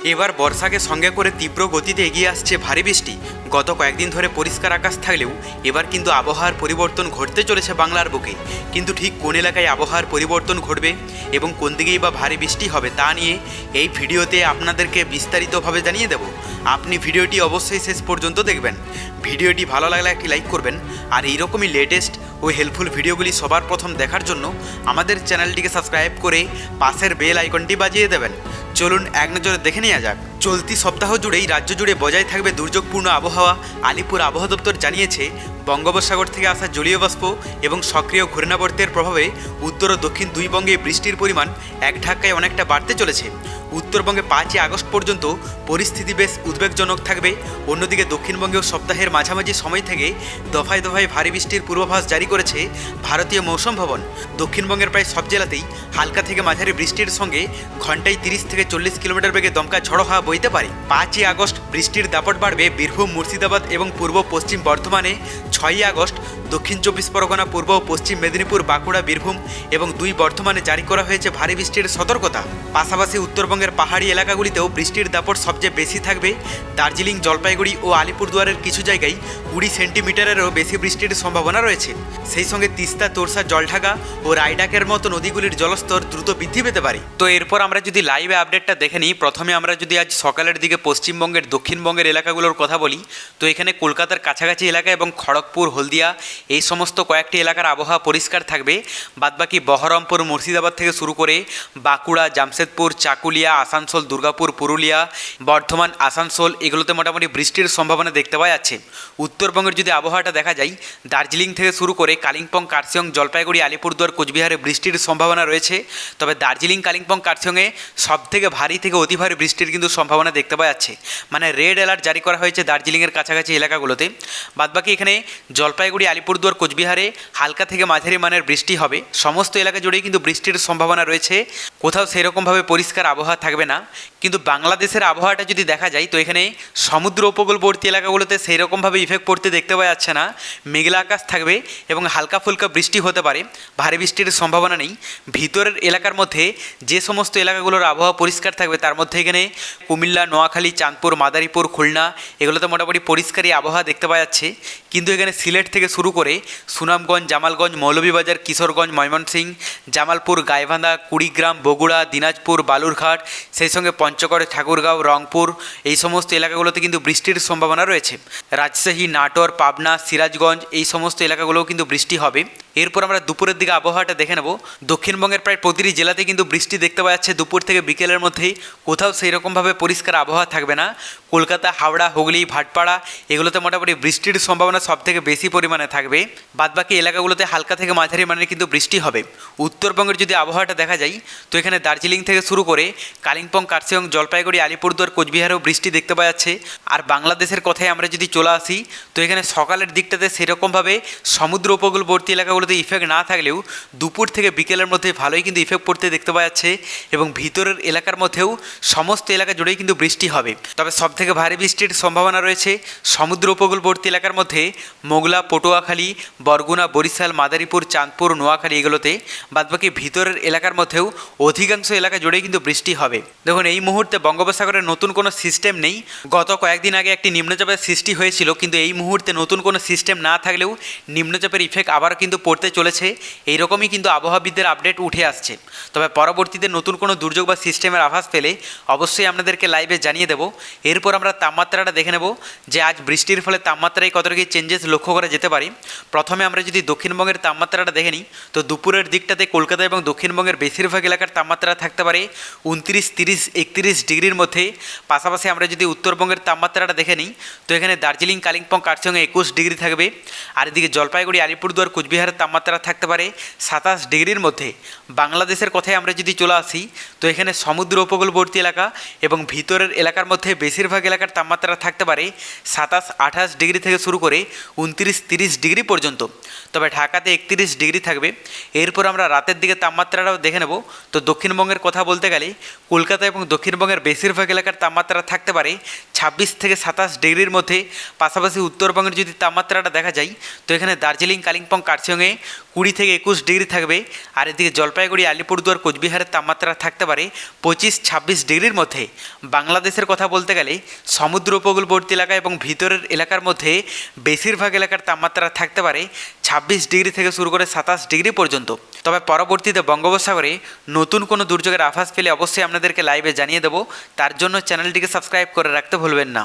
এবার বর্ষাকে সঙ্গে করে তীব্র গতিতে এগিয়ে আসছে ভারী বৃষ্টি। গত কয়েকদিন ধরে পরিষ্কার আকাশ থাকলেও এবার কিন্তু আবহাওয়ার পরিবর্তন ঘটতে চলেছে বাংলার বুকে। কিন্তু ঠিক কোন এলাকায় আবহাওয়ার পরিবর্তন ঘটবে এবং কোন দিকেই বা ভারী বৃষ্টি হবে তা নিয়ে এই ভিডিওতে আপনাদেরকে বিস্তারিতভাবে জানিয়ে দেব। আপনি ভিডিওটি অবশ্যই শেষ পর্যন্ত দেখবেন। ভিডিওটি ভালো লাগলে একটি লাইক করবেন, আর এইরকমই লেটেস্ট ও হেল্পফুল ভিডিওগুলি সবার প্রথম দেখার জন্য আমাদের চ্যানেলটিকে সাবস্ক্রাইব করে পাশের বেল আইকনটি বাজিয়ে দেবেন। চলুন এক নজরে দেখে নেওয়া যাক। চলতি সপ্তাহ জুড়েই রাজ্য জুড়ে বজায় থাকবে দুর্যোগপূর্ণ আবহাওয়া। আলিপুর আবহাওয়া দপ্তর জানিয়েছে, বঙ্গোপসাগর থেকে আসা জলীয় বাষ্প এবং সক্রিয় ঘূর্ণাবর্তের প্রভাবে উত্তর ও দক্ষিণ দুই বঙ্গে বৃষ্টির পরিমাণ এক ধাক্কায় অনেকটা বাড়তে চলেছে। উত্তরবঙ্গে 5ই আগস্ট পর্যন্ত পরিস্থিতি বেশ উদ্বেগজনক থাকবে। অন্যদিকে দক্ষিণবঙ্গেও সপ্তাহের মাঝামাঝি সময় থেকে দফায় দফায় ভারী বৃষ্টির পূর্বাভাস জারি করেছে ভারতীয় মৌসুম ভবন। দক্ষিণবঙ্গের প্রায় সব জেলাতেই হালকা থেকে মাঝারি বৃষ্টির সঙ্গে ঘন্টায় 30 থেকে 40 কিলোমিটার বেগে দমকা ঝড়ো হাওয়া বইতে পারে। 5ই আগস্ট বৃষ্টির দাপট বাড়বে বীরভূম, মুর্শিদাবাদ এবং পূর্ব পশ্চিম বর্ধমানে। 6ই আগস্ট দক্ষিণ 24 পরগনা, পূর্ব ও পশ্চিম মেদিনীপুর, বাঁকুড়া, বীরভূম এবং 2 বর্ধমানে জারি করা হয়েছে ভারী বৃষ্টির সতর্কতা। পাশাপাশি উত্তরবঙ্গের পাহাড়ি এলাকাগুলিতেও বৃষ্টির দাপট সবচেয়ে বেশি থাকবে। দার্জিলিং, জলপাইগুড়ি ও আলিপুরদুয়ারের কিছু জায়গায় 20 সেন্টিমিটারেরও বেশি বৃষ্টির সম্ভাবনা রয়েছে। সেই সঙ্গে তিস্তা, তোরসা, জলঢাকা ও রায়ডাকের মতো নদীগুলির জলস্তর দ্রুত বৃদ্ধি পেতে পারে। তো এরপর আমরা যদি লাইভে আপডেটটা দেখে নিই, প্রথমে আমরা যদি আজ সকালের দিকে পশ্চিমবঙ্গের দক্ষিণবঙ্গের এলাকাগুলোর কথা বলি, তো এখানে কলকাতার কাছাকাছি এলাকা এবং খড়গপুর, হলদিয়া এই সমস্ত কয়েকটি এলাকার আবহাওয়া পরিষ্কার থাকবে। বাদবাকি বহরমপুর, মুর্শিদাবাদ থেকে শুরু করে বাঁকুড়া, জামশেদপুর, চাকুলিয়া, আসানসোল, দুর্গাপুর, পুরুলিয়া, বর্ধমান, আসানসোল এগুলোতে মোটামুটি বৃষ্টির সম্ভাবনা দেখতে পাওয়া যাচ্ছে। উত্তরবঙ্গের যদি আবহাওয়াটা দেখা যায়, দার্জিলিং থেকে শুরু করে কালিম্পং, কার্শিয়ং, জলপাইগুড়ি, আলিপুরদুয়ার, কোচবিহারে বৃষ্টির সম্ভাবনা রয়েছে। তবে দার্জিলিং, কালিম্পং, কার্শিয়ংয়ে সবথেকে ভারী থেকে অতি ভারী বৃষ্টির কিন্তু সম্ভাবনা দেখতে পাওয়া যাচ্ছে। মানে রেড অ্যালার্ট জারি করা হয়েছে দার্জিলিংয়ের কাছাকাছি এলাকাগুলোতে। বাদবাকি এখানে জলপাইগুড়ি, আলিপুরদুয়ার, কোচবিহারে হালকা থেকে মাঝারি মানের বৃষ্টি হবে। সমস্ত এলাকা জুড়েই কিন্তু বৃষ্টির সম্ভাবনা রয়েছে। কোথাও সেরকমভাবে পরিষ্কার আবহাওয়া থাকবে না। কিন্তু বাংলাদেশের আবহাওয়াটা যদি দেখা যায়, তো এখানে সমুদ্র উপকূলবর্তী এলাকাগুলোতে সেই রকমভাবে ইফেক্ট পড়তে দেখতে পাওয়া যাচ্ছে না। মেঘলা আকাশ থাকবে এবং হালকা ফুলকা বৃষ্টি হতে পারে, ভারী বৃষ্টির সম্ভাবনা নেই। ভিতরের এলাকার মধ্যে যে সমস্ত এলাকাগুলোর আবহাওয়া পরিষ্কার থাকবে তার মধ্যে এখানে কুমিল্লা, নোয়াখালী, চাঁদপুর, মাদারীপুর, খুলনা এগুলোতে মোটামুটি পরিষ্কারই আবহাওয়া দেখতে পাওয়া যাচ্ছে। কিন্তু এখানে সিলেট থেকে শুরু করে সুনামগঞ্জ, জামালগঞ্জ, মৌলভীবাজার, কিশোরগঞ্জ, ময়মনসিংহ, জামালপুর, গাইবান্ধা, কুড়িগ্রাম, বগুড়া, দিনাজপুর, বালুরঘাট, সেই সঙ্গে পঞ্চগড়, ঠাকুরগাঁও, রংপুর এই সমস্ত এলাকাগুলোতে কিন্তু বৃষ্টির সম্ভাবনা রয়েছে। রাজশাহী, নাটোর, পাবনা, সিরাজগঞ্জ এই সমস্ত এলাকাগুলোও কিন্তু বৃষ্টি হবে। এরপর আমরা দুপুরের দিকে আবহাওয়াটা দেখে নেব। দক্ষিণবঙ্গের প্রায় প্রতিটি জেলাতে কিন্তু বৃষ্টি দেখতে পাওয়া যাচ্ছে দুপুর থেকে বিকেলের মধ্যেই। কোথাও সেই রকমভাবে পরিষ্কার আবহাওয়া থাকবে না। কলকাতা, হাওড়া, হুগলি, ভাটপাড়া এগুলোতে মোটামুটি বৃষ্টির সম্ভাবনা সবথেকে বেশি পরিমাণে থাকবে। বাদবাকি এলাকাগুলোতে হালকা থেকে মাঝারি মানের কিন্তু বৃষ্টি হবে। উত্তরবঙ্গের যদি আবহাওয়াটা দেখা যায়, তো এখানে দার্জিলিং থেকে শুরু করে কালিম্পং, কার্শিয়ং, জলপাইগুড়ি, আলিপুরদুয়ার, কোচবিহারেও বৃষ্টি দেখতে পাওয়া যাচ্ছে। আর বাংলাদেশের কথায় আমরা যদি চলে আসি, তো এখানে সকালের দিকটাতে সেরকমভাবে সমুদ্র উপকূলবর্তী এলাকাগুলোতে ইফেক্ট না থাকলেও দুপুর থেকে বিকেলের মধ্যে ভালোই কিন্তু ইফেক্ট পড়তে দেখতে পাওয়া যাচ্ছে। এবং ভিতরের এলাকার মধ্যেও সমস্ত এলাকা জুড়েই কিন্তু বৃষ্টি হবে। তবে সবথেকে ভারী বৃষ্টির সম্ভাবনা রয়েছে সমুদ্র উপকূলবর্তী এলাকার মধ্যে মোগলা, পটুয়াখালী, বরগুনা, বরিশাল, মাদারীপুর, চাঁদপুর, নোয়াখালী এগুলোতে। বাদবাকি ভিতরের এলাকার মধ্যেও অধিকাংশ এলাকা জুড়েই কিন্তু বৃষ্টি হবে। দেখুন, এই মুহূর্তে বঙ্গোপসাগরের নতুন কোনো সিস্টেম নেই। গত কয়েকদিন আগে একটি নিম্নচাপের সৃষ্টি হয়েছিল, কিন্তু এই মুহূর্তে নতুন কোনো সিস্টেম না থাকলেও নিম্নচাপের ইফেক্ট আবার কিন্তু পড়তে চলেছে। এইরকমই কিন্তু আবহাওয়াবিদদের আপডেট উঠে আসছে। তবে পরবর্তীতে নতুন কোনো দুর্যোগ বা সিস্টেমের আভাস পেলে অবশ্যই আপনাদেরকে লাইভে জানিয়ে দেবো। এরপর আমরা তাপমাত্রাটা দেখে নেব যে আজ বৃষ্টির ফলে তাপমাত্রায় কতটা কি চেঞ্জেস লক্ষ্য করা যেতে পারে। প্রথমে আমরা যদি দক্ষিণবঙ্গের তাপমাত্রাটা দেখে নিই, তো দুপুরের দিকটাতে কলকাতা এবং দক্ষিণবঙ্গের বেশিরভাগ এলাকার তাপমাত্রা থাকতে পারে 29, 30, 31 ডিগ্রির মধ্যে। পাশাপাশি আমরা যদি উত্তরবঙ্গের তাপমাত্রাটা দেখে নিই, তো এখানে দার্জিলিং, কালিম্পং, কার্শিয়ংয়ে 21 ডিগ্রি থাকবে। আর এদিকে জলপাইগুড়ি, আলিপুরদুয়ার, কোচবিহারের তাপমাত্রা থাকতে পারে 27 ডিগ্রির মধ্যে। বাংলাদেশের কথায় আমরা যদি চলে আসি, তো এখানে সমুদ্র উপকূলবর্তী এলাকা এবং ভিতরের এলাকার মধ্যে বেশিরভাগ এলাকার তাপমাত্রা থাকতে পারে 27, 28 ডিগ্রি থেকে শুরু করে 29, 30 ডিগ্রি পর্যন্ত। তবে ঢাকাতে 31 ডিগ্রি থাকবে। এরপর আমরা রাতের দিকে তাপমাত্রাটাও দেখে নেব। তো দক্ষিণবঙ্গের কথা বলতে গেলে কলকাতা এবং দক্ষিণবঙ্গের বেশিরভাগ এলাকার তাপমাত্রা থাকতে পারে 26 থেকে 27 ডিগ্রির মধ্যে। পাশাপাশি উত্তরবঙ্গের যদি তাপমাত্রাটা দেখা যায়, তো এখানে দার্জিলিং, কালিম্পং, কার্শিয়ংয়ে সিকিমে 20 থেকে 21 ডিগ্রি থাকবে। আর এদিকে জলপাইগুড়ি, আলিপুরদুয়ার, কোচবিহারের তাপমাত্রা থাকতে পারে 25-26 ডিগ্রির মধ্যে। বাংলাদেশের কথা বলতে গেলে সমুদ্র উপকূলবর্তী এলাকা এবং ভিতরের এলাকার মধ্যে বেশিরভাগ এলাকার তাপমাত্রা থাকতে পারে 26 ডিগ্রি থেকে শুরু করে 27 ডিগ্রি পর্যন্ত। তবে পরবর্তীতে বঙ্গোপসাগরে নতুন কোনো দুর্যোগের আভাস পেলে অবশ্যই আপনাদেরকে লাইভে জানিয়ে দেবো। তার জন্য চ্যানেলটিকে সাবস্ক্রাইব করে রাখতে ভুলবেন না।